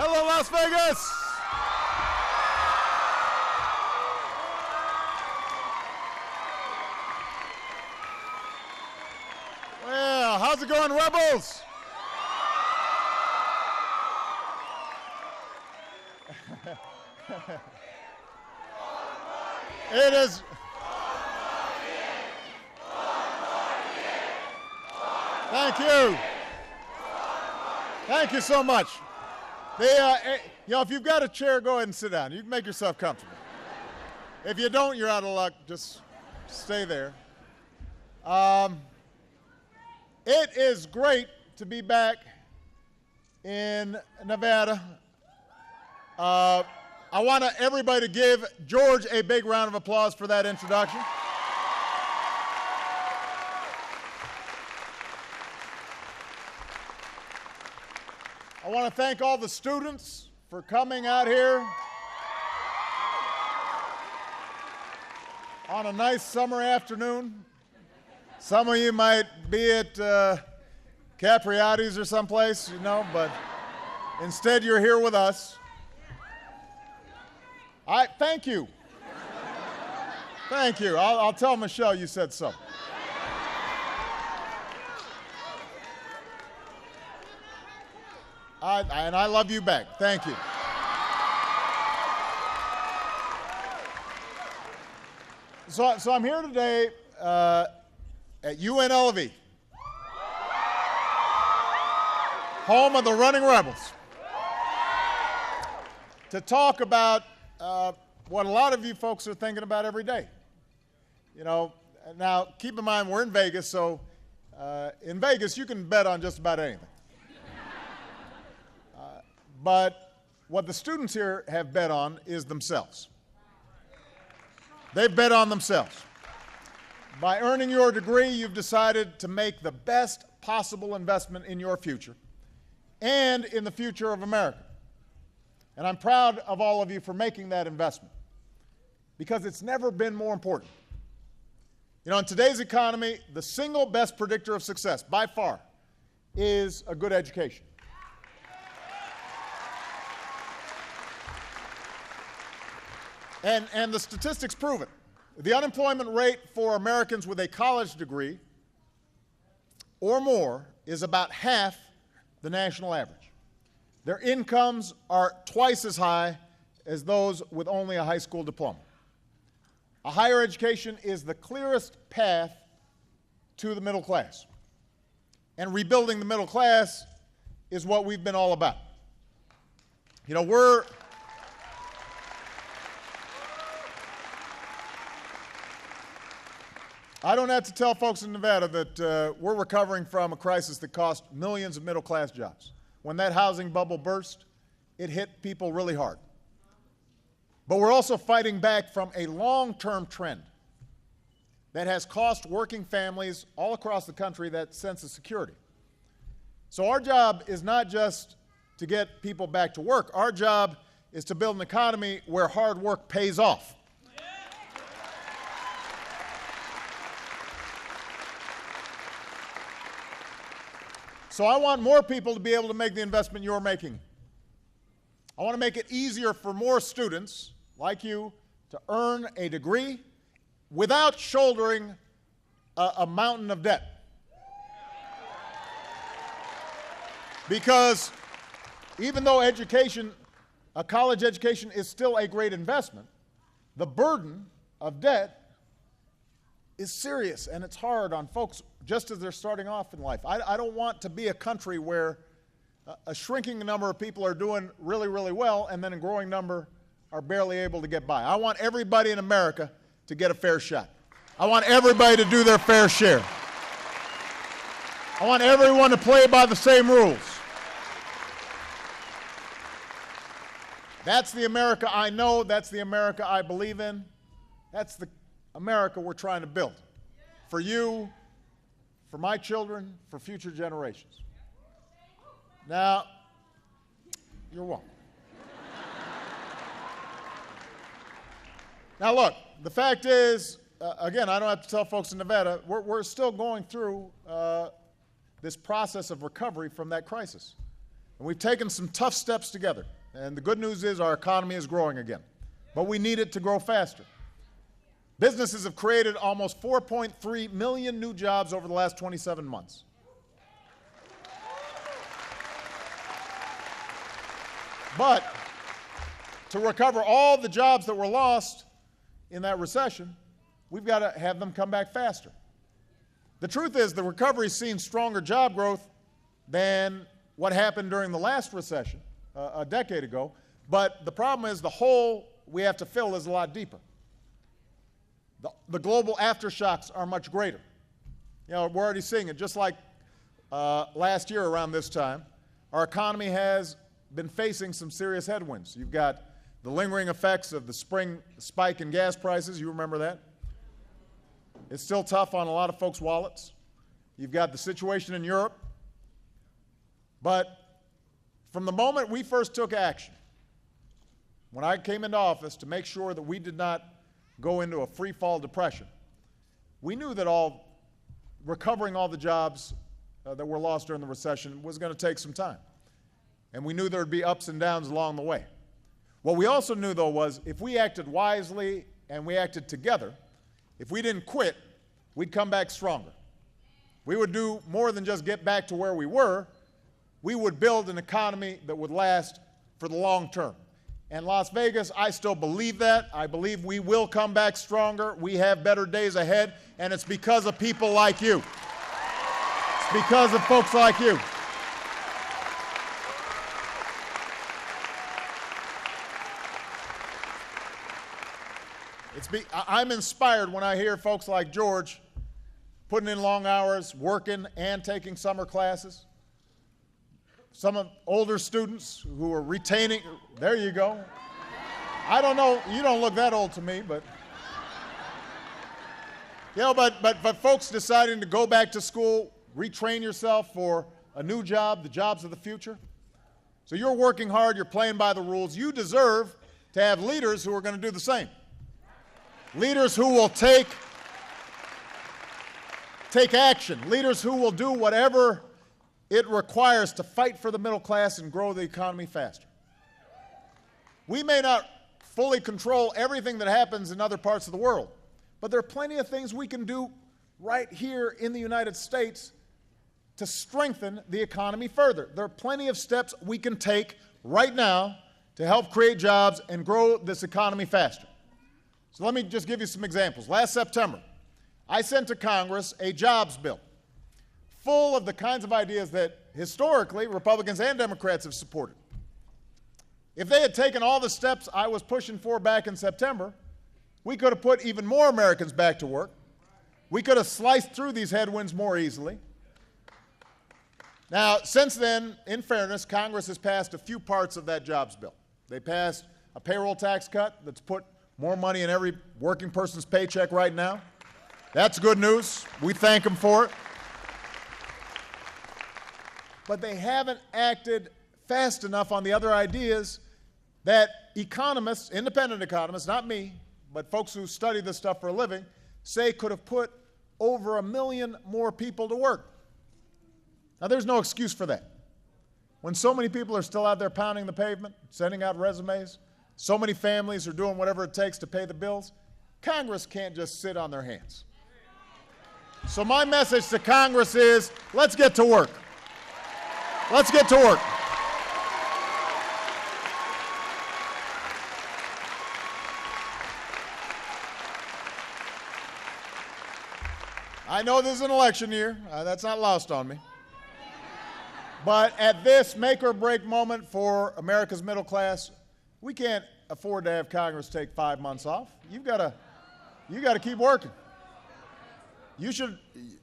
Hello, Las Vegas! Well, how's it going, Rebels? It is. Thank you. Thank you so much. If you've got a chair, go ahead and sit down. You can make yourself comfortable. If you don't, you're out of luck. Just stay there. It is great to be back in Nevada. I want everybody to give George a big round of applause for that introduction. I want to thank all the students for coming out here on a nice summer afternoon. Some of you might be at Capriati's or someplace, but instead you're here with us. Thank you. Thank you. I'll tell Michelle you said so. And I love you back. Thank you. So I'm here today at UNLV, home of the Running Rebels, to talk about what a lot of you folks are thinking about every day. Now keep in mind we're in Vegas, so in Vegas you can bet on just about anything. But what the students here have bet on is themselves. They've bet on themselves. By earning your degree, you've decided to make the best possible investment in your future and in the future of America. And I'm proud of all of you for making that investment, because it's never been more important. In today's economy, the single best predictor of success, by far, is a good education. And the statistics prove it. The unemployment rate for Americans with a college degree or more is about half the national average. Their incomes are twice as high as those with only a high school diploma. A higher education is the clearest path to the middle class. And rebuilding the middle class is what we've been all about. I don't have to tell folks in Nevada that we're recovering from a crisis that cost millions of middle-class jobs. When that housing bubble burst, it hit people really hard. But we're also fighting back from a long-term trend that has cost working families all across the country that sense of security. So our job is not just to get people back to work. Our job is to build an economy where hard work pays off. So I want more people to be able to make the investment you're making. I want to make it easier for more students like you to earn a degree without shouldering a mountain of debt. Because even though a college education is still a great investment, the burden of debt is serious, and it's hard on folks just as they're starting off in life. I don't want to be a country where a shrinking number of people are doing really, really well, and then a growing number are barely able to get by. I want everybody in America to get a fair shot. I want everybody to do their fair share. I want everyone to play by the same rules. That's the America I know. That's the America I believe in. That's the America we're trying to build for you, for my children, for future generations. Now, you're welcome. Now look, the fact is, again, I don't have to tell folks in Nevada, we're still going through this process of recovery from that crisis. And we've taken some tough steps together. And the good news is our economy is growing again. But we need it to grow faster. Businesses have created almost 4.3 million new jobs over the last 27 months. But to recover all the jobs that were lost in that recession, we've got to have them come back faster. The truth is the recovery's seen stronger job growth than what happened during the last recession a decade ago, but the problem is the hole we have to fill is a lot deeper. The global aftershocks are much greater. You know, we're already seeing it. Just like last year around this time, our economy has been facing some serious headwinds. You've got the lingering effects of the spring spike in gas prices. You remember that? It's still tough on a lot of folks' wallets. You've got the situation in Europe. But from the moment we first took action, when I came into office to make sure that we did not go into a free-fall depression, we knew that recovering all the jobs that were lost during the recession was going to take some time. And we knew there would be ups and downs along the way. What we also knew, though, was if we acted wisely and we acted together, if we didn't quit, we'd come back stronger. We would do more than just get back to where we were. We would build an economy that would last for the long term. And Las Vegas, I still believe that. I believe we will come back stronger. We have better days ahead, and it's because of people like you. It's because of folks like you. I'm inspired when I hear folks like George putting in long hours, working and taking summer classes. Some of older students who are retaining, there you go. I don't know, you don't look that old to me, but. You know, but folks deciding to go back to school, retrain yourself for a new job, the jobs of the future. So you're working hard, you're playing by the rules. You deserve to have leaders who are going to do the same. Leaders who will take action. Leaders who will do whatever it requires to fight for the middle class and grow the economy faster. We may not fully control everything that happens in other parts of the world, but there are plenty of things we can do right here in the United States to strengthen the economy further. There are plenty of steps we can take right now to help create jobs and grow this economy faster. So let me just give you some examples. Last September, I sent to Congress a jobs bill full of the kinds of ideas that historically Republicans and Democrats have supported. If they had taken all the steps I was pushing for back in September, we could have put even more Americans back to work. We could have sliced through these headwinds more easily. Now, since then, in fairness, Congress has passed a few parts of that jobs bill. They passed a payroll tax cut that's put more money in every working person's paycheck right now. That's good news. We thank them for it. But they haven't acted fast enough on the other ideas that economists, independent economists, not me, but folks who study this stuff for a living, say could have put over 1 million more people to work. Now, there's no excuse for that. When so many people are still out there pounding the pavement, sending out resumes, so many families are doing whatever it takes to pay the bills, Congress can't just sit on their hands. So my message to Congress is, let's get to work. Let's get to work. I know this is an election year. That's not lost on me. But at this make or break moment for America's middle class, we can't afford to have Congress take 5 months off. You got to keep working. You should,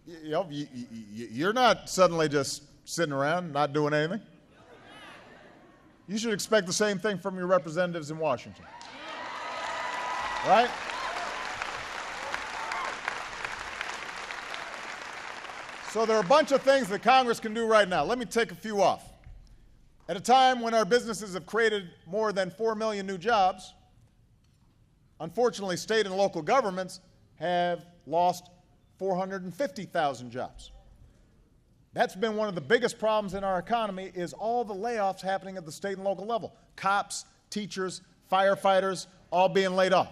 you're not suddenly just sitting around not doing anything. You should expect the same thing from your representatives in Washington. Right? So there are a bunch of things that Congress can do right now. Let me take a few off. At a time when our businesses have created more than 4 million new jobs, unfortunately, state and local governments have lost 450,000 jobs. That's been one of the biggest problems in our economy, is all the layoffs happening at the state and local level. Cops, teachers, firefighters, all being laid off.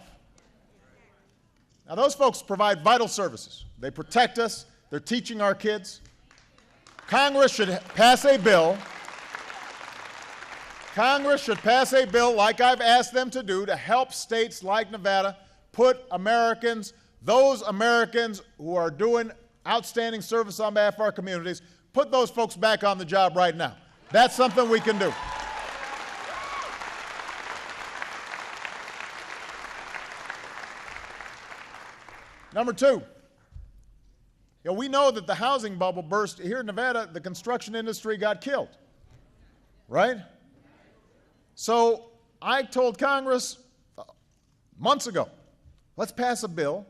Now, those folks provide vital services. They protect us. They're teaching our kids. Congress should pass a bill. Congress should pass a bill, like I've asked them to do, to help states like Nevada put Americans, those Americans who are doing outstanding service on behalf of our communities, put those folks back on the job right now. That's something we can do. Number two, we know that the housing bubble burst. Here in Nevada, the construction industry got killed, right? So I told Congress months ago, let's pass a bill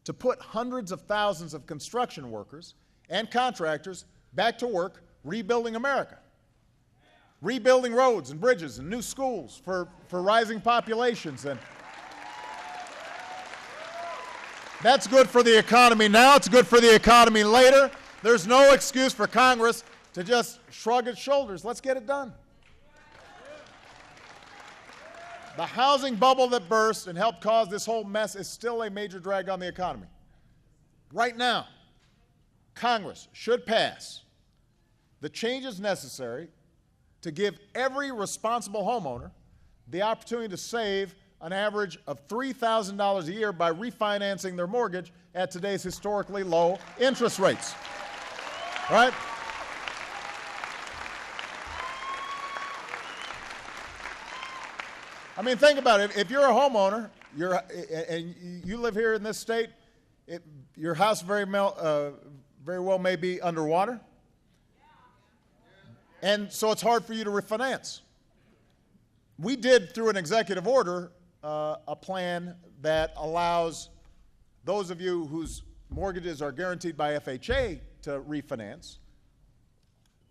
to put hundreds of thousands of construction workers and contractors back to work rebuilding America, rebuilding roads and bridges and new schools for rising populations. And that's good for the economy now. It's good for the economy later. There's no excuse for Congress to just shrug its shoulders. Let's get it done. The housing bubble that burst and helped cause this whole mess is still a major drag on the economy. Right now, Congress should pass the changes necessary to give every responsible homeowner the opportunity to save an average of $3,000 a year by refinancing their mortgage at today's historically low interest rates. Right? I mean, think about it. If you're a homeowner, and you live here in this state, your house very well may be underwater. And so it's hard for you to refinance. We did, through an executive order, a plan that allows those of you whose mortgages are guaranteed by FHA to refinance.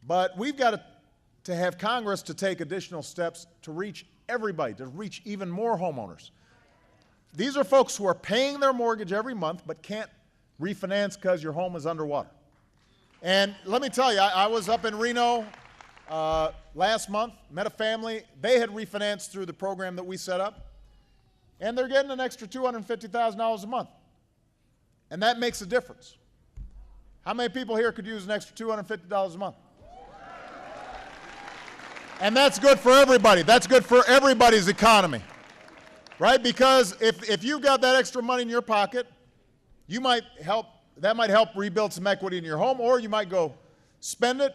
But we've got to have Congress to take additional steps to reach everybody, to reach even more homeowners. These are folks who are paying their mortgage every month but can't refinance because your home is underwater. And let me tell you, I was up in Reno last month, met a family. They had refinanced through the program that we set up, and they're getting an extra $250,000 a month. And that makes a difference. How many people here could use an extra $250 a month? And that's good for everybody. That's good for everybody's economy, right? Because if you've got that extra money in your pocket, that might help rebuild some equity in your home, or you might go spend it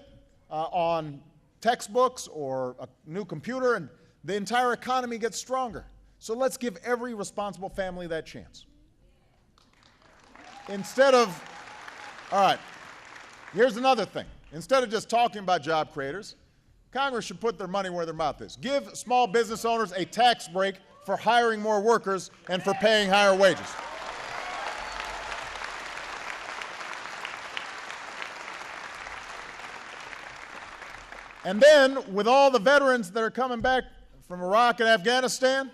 on textbooks or a new computer, and the entire economy gets stronger. So let's give every responsible family that chance. All right, here's another thing. Instead of just talking about job creators, Congress should put their money where their mouth is. Give small business owners a tax break for hiring more workers and for paying higher wages. And then, with all the veterans that are coming back from Iraq and Afghanistan,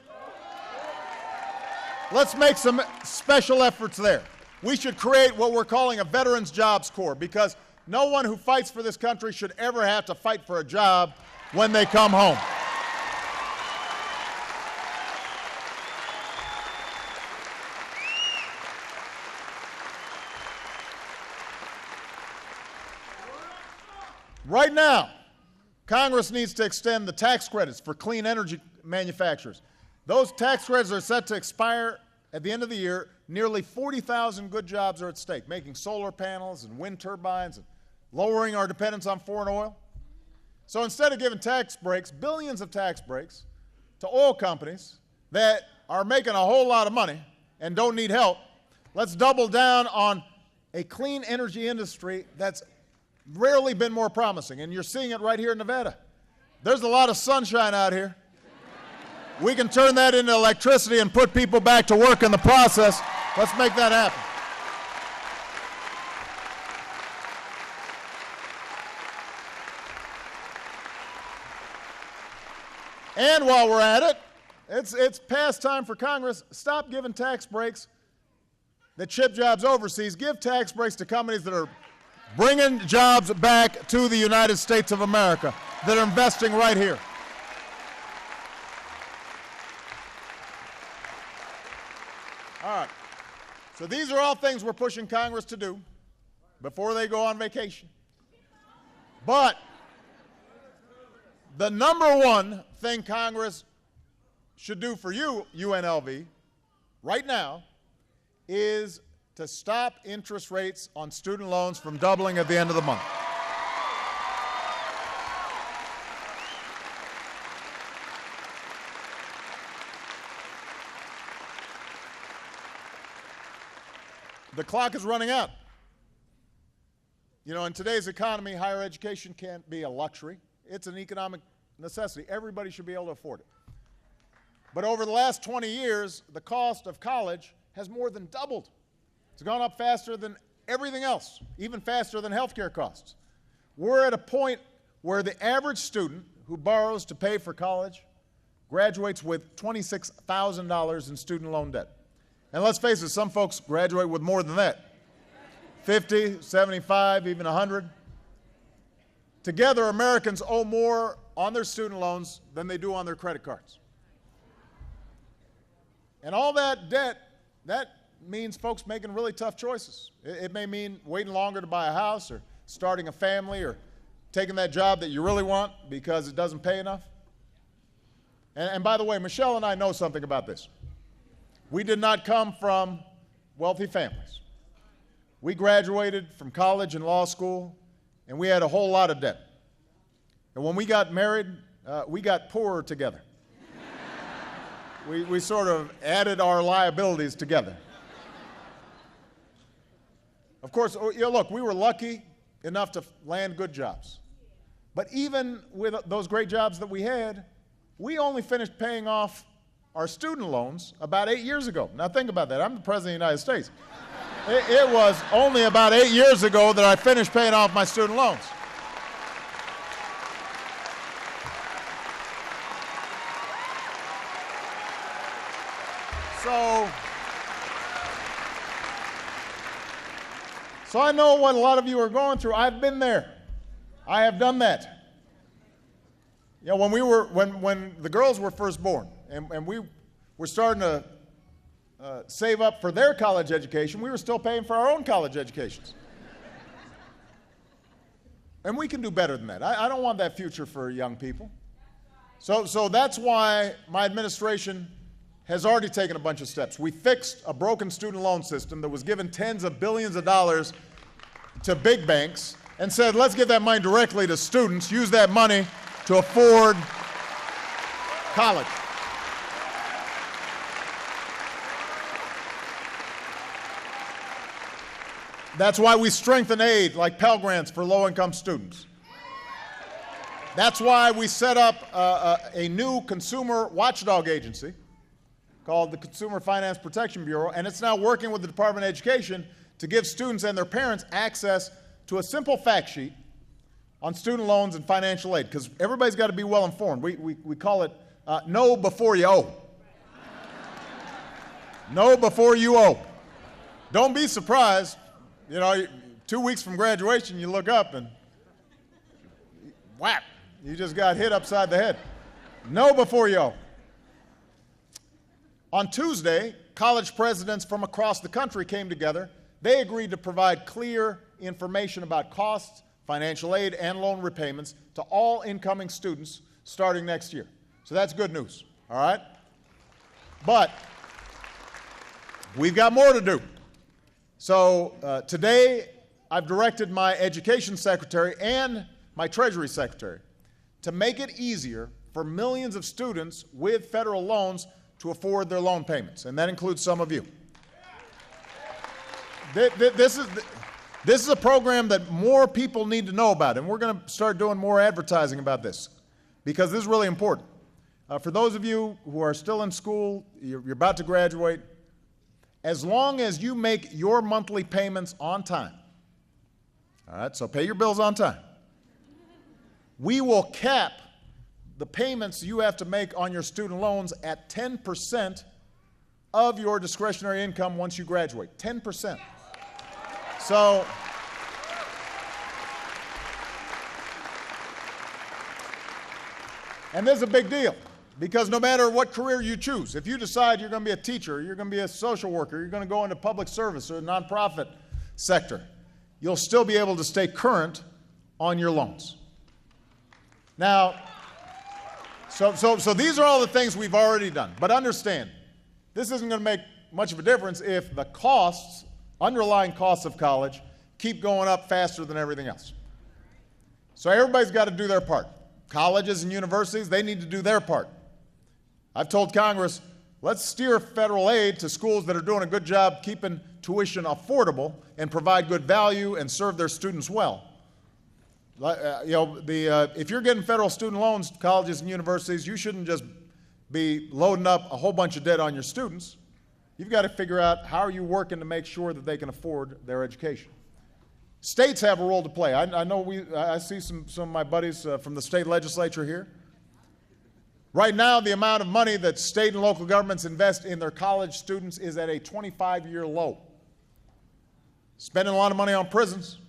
let's make some special efforts there. We should create what we're calling a Veterans Jobs Corps, because no one who fights for this country should ever have to fight for a job when they come home. Right now, Congress needs to extend the tax credits for clean energy manufacturers. Those tax credits are set to expire at the end of the year. Nearly 40,000 good jobs are at stake, making solar panels and wind turbines and lowering our dependence on foreign oil. So instead of giving tax breaks, billions of tax breaks, to oil companies that are making a whole lot of money and don't need help, let's double down on a clean energy industry that's rarely been more promising. And you're seeing it right here in Nevada. There's a lot of sunshine out here. We can turn that into electricity and put people back to work in the process. Let's make that happen. And while we're at it, it's past time for Congress. Stop giving tax breaks that ship jobs overseas. Give tax breaks to companies that are bringing jobs back to the United States of America that are investing right here. All right. So these are all things we're pushing Congress to do before they go on vacation. But the number one thing Congress should do for you, UNLV, right now, is to stop interest rates on student loans from doubling at the end of the month. The clock is running out. You know, in today's economy, higher education can't be a luxury. It's an economic necessity. Everybody should be able to afford it. But over the last 20 years, the cost of college has more than doubled. It's gone up faster than everything else, even faster than healthcare costs. We're at a point where the average student who borrows to pay for college graduates with $26,000 in student loan debt. And let's face it, some folks graduate with more than that. 50, 75, even 100. Together, Americans owe more on their student loans than they do on their credit cards. And all that debt, that means folks making really tough choices. It may mean waiting longer to buy a house or starting a family or taking that job that you really want because it doesn't pay enough. And by the way, Michelle and I know something about this. We did not come from wealthy families. We graduated from college and law school, and we had a whole lot of debt. And when we got married, we got poorer together. We sort of added our liabilities together. Of course, you know, look, we were lucky enough to land good jobs. But even with those great jobs that we had, we only finished paying off our student loans about 8 years ago. Now think about that. I'm the President of the United States. It was only about 8 years ago that I finished paying off my student loans. So I know what a lot of you are going through. I've been there. I have done that. You know, when the girls were first born, and we were starting to save up for their college education, we were still paying for our own college educations. And we can do better than that. I don't want that future for young people. So that's why my administration has already taken a bunch of steps. We fixed a broken student loan system that was given tens of billions of dollars to big banks and said, let's give that money directly to students, use that money to afford college. That's why we strengthen aid like Pell Grants for low-income students. That's why we set up a new consumer watchdog agency called the Consumer Finance Protection Bureau, and it's now working with the Department of Education to give students and their parents access to a simple fact sheet on student loans and financial aid, because everybody's got to be well informed. We call it know before you owe. Know before you owe. Don't be surprised, you know, 2 weeks from graduation, you look up and whap, you just got hit upside the head. Know before you owe. On Tuesday, college presidents from across the country came together. They agreed to provide clear information about costs, financial aid, and loan repayments to all incoming students starting next year. So that's good news, all right? But we've got more to do. So today, I've directed my education secretary and my treasury secretary to make it easier for millions of students with federal loans to afford their loan payments, and that includes some of you. This is a program that more people need to know about, and we're going to start doing more advertising about this because this is really important. For those of you who are still in school, you're about to graduate, as long as you make your monthly payments on time, all right, so pay your bills on time, we will cap the payments you have to make on your student loans at 10% of your discretionary income once you graduate. 10%. So And this is a big deal, because no matter what career you choose, if you decide you're going to be a teacher, you're going to be a social worker, you're going to go into public service or the nonprofit sector, you'll still be able to stay current on your loans. Now, so these are all the things we've already done. But understand, this isn't going to make much of a difference if the costs, underlying costs of college, keep going up faster than everything else. So everybody's got to do their part. Colleges and universities, they need to do their part. I've told Congress, let's steer federal aid to schools that are doing a good job keeping tuition affordable and provide good value and serve their students well. If you're getting federal student loans, colleges and universities, you shouldn't just be loading up a whole bunch of debt on your students. You've got to figure out how are you working to make sure that they can afford their education. States have a role to play. I see some of my buddies from the state legislature here. Right now, the amount of money that state and local governments invest in their college students is at a 25-year low. Spending a lot of money on prisons,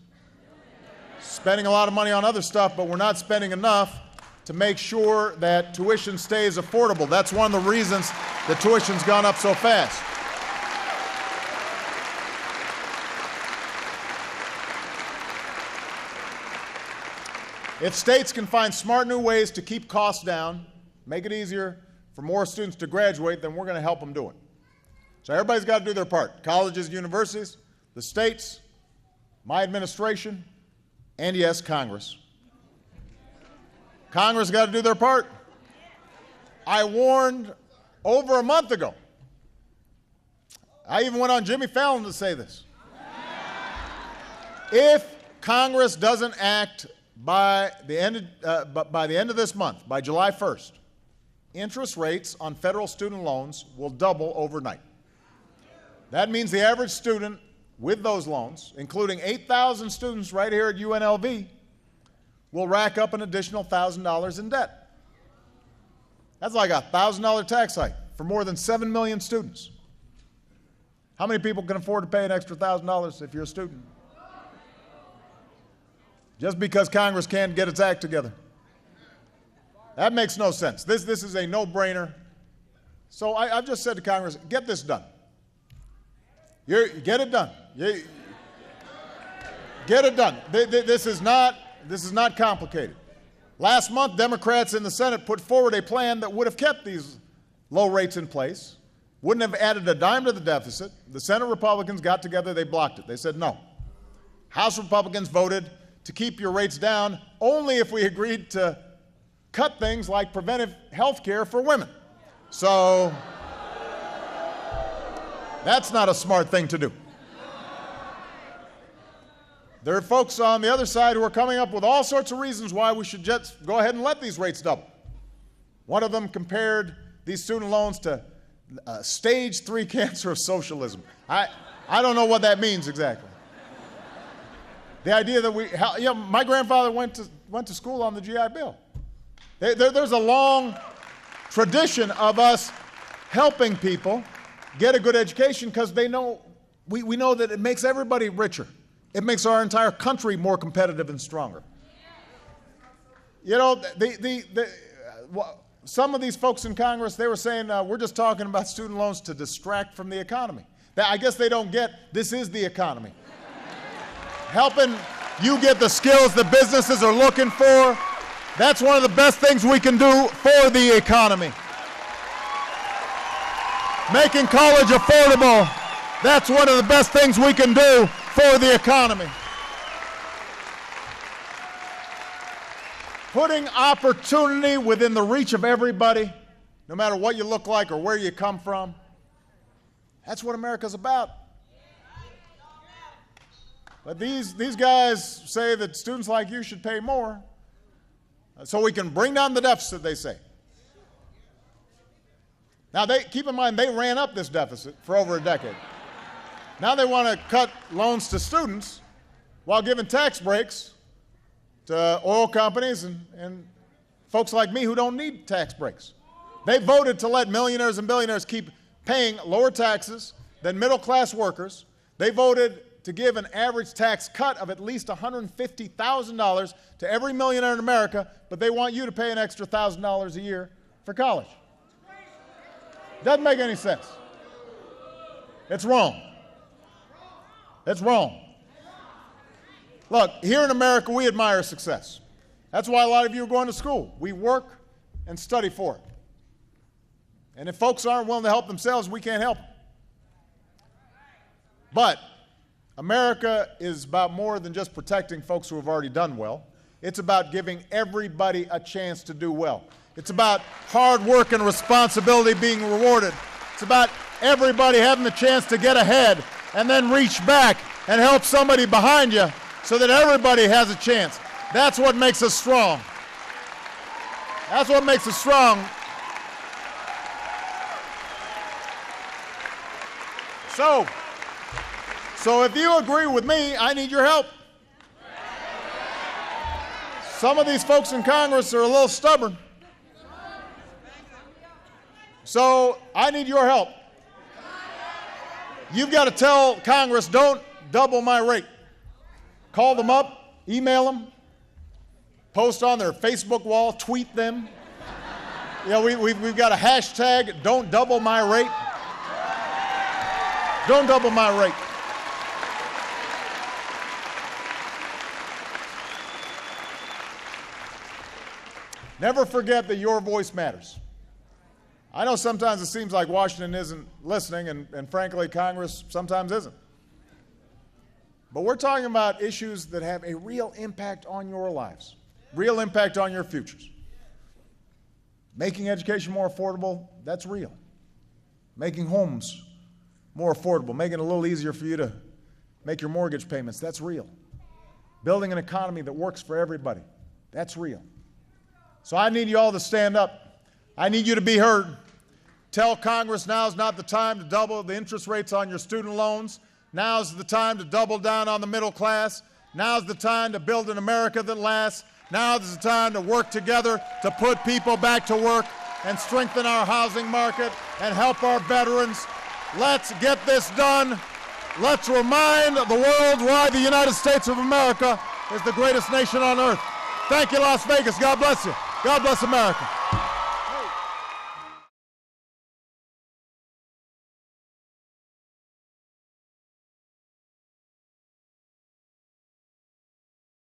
spending a lot of money on other stuff, but we're not spending enough to make sure that tuition stays affordable. That's one of the reasons that tuition's gone up so fast. If states can find smart new ways to keep costs down, make it easier for more students to graduate, then we're going to help them do it. So everybody's got to do their part. Colleges, universities, the states, my administration, and yes, Congress. Congress got to do their part. I warned over a month ago. I even went on Jimmy Fallon to say this. If Congress doesn't act by the end of this month, by July 1st, interest rates on federal student loans will double overnight. That means the average student with those loans, including 8,000 students right here at UNLV, will rack up an additional $1,000 in debt. That's like a $1,000 tax hike for more than 7 million students. How many people can afford to pay an extra $1,000 if you're a student? Just because Congress can't get its act together. That makes no sense. This is a no-brainer. So I've just said to Congress, get this done. Get it done. Get it done. This is not complicated. Last month, Democrats in the Senate put forward a plan that would have kept these low rates in place, wouldn't have added a dime to the deficit. The Senate Republicans got together, they blocked it. They said no. House Republicans voted to keep your rates down only if we agreed to cut things like preventive health care for women. So that's not a smart thing to do. There are folks on the other side who are coming up with all sorts of reasons why we should just go ahead and let these rates double. One of them compared these student loans to stage 3 cancer of socialism. I don't know what that means exactly. The idea that my grandfather went to school on the GI Bill. There's a long tradition of us helping people get a good education because we know that it makes everybody richer. It makes our entire country more competitive and stronger. You know, some of these folks in Congress, they were saying, we're just talking about student loans to distract from the economy. I guess they don't get this is the economy. Helping you get the skills that businesses are looking for, that's one of the best things we can do for the economy. Making college affordable, that's one of the best things we can do for the economy. Putting opportunity within the reach of everybody, no matter what you look like or where you come from, that's what America's about. But these guys say that students like you should pay more so we can bring down the deficit, they say. Now, keep in mind, they ran up this deficit for over a decade. Now they want to cut loans to students while giving tax breaks to oil companies and folks like me who don't need tax breaks. They voted to let millionaires and billionaires keep paying lower taxes than middle-class workers. They voted to give an average tax cut of at least $150,000 to every millionaire in America, but they want you to pay an extra $1,000 a year for college. Doesn't make any sense. It's wrong. It's wrong. Look, here in America, we admire success. That's why a lot of you are going to school. We work and study for it. And if folks aren't willing to help themselves, we can't help them. But America is about more than just protecting folks who have already done well. It's about giving everybody a chance to do well. It's about hard work and responsibility being rewarded. It's about everybody having the chance to get ahead and then reach back and help somebody behind you so that everybody has a chance. That's what makes us strong. That's what makes us strong. So if you agree with me, I need your help. Some of these folks in Congress are a little stubborn. So I need your help. You've got to tell Congress, don't double my rate. Call them up, email them, post on their Facebook wall, tweet them. You know, we've got a hashtag, don't double my rate. Don't double my rate. Never forget that your voice matters. I know sometimes it seems like Washington isn't listening, and frankly, Congress sometimes isn't. But we're talking about issues that have a real impact on your lives, real impact on your futures. Making education more affordable, that's real. Making homes more affordable, making it a little easier for you to make your mortgage payments, that's real. Building an economy that works for everybody, that's real. So I need you all to stand up. I need you to be heard. Tell Congress now's not the time to double the interest rates on your student loans. Now's the time to double down on the middle class. Now's the time to build an America that lasts. Now's the time to work together to put people back to work and strengthen our housing market and help our veterans. Let's get this done. Let's remind the world why the United States of America is the greatest nation on earth. Thank you, Las Vegas. God bless you. God bless America.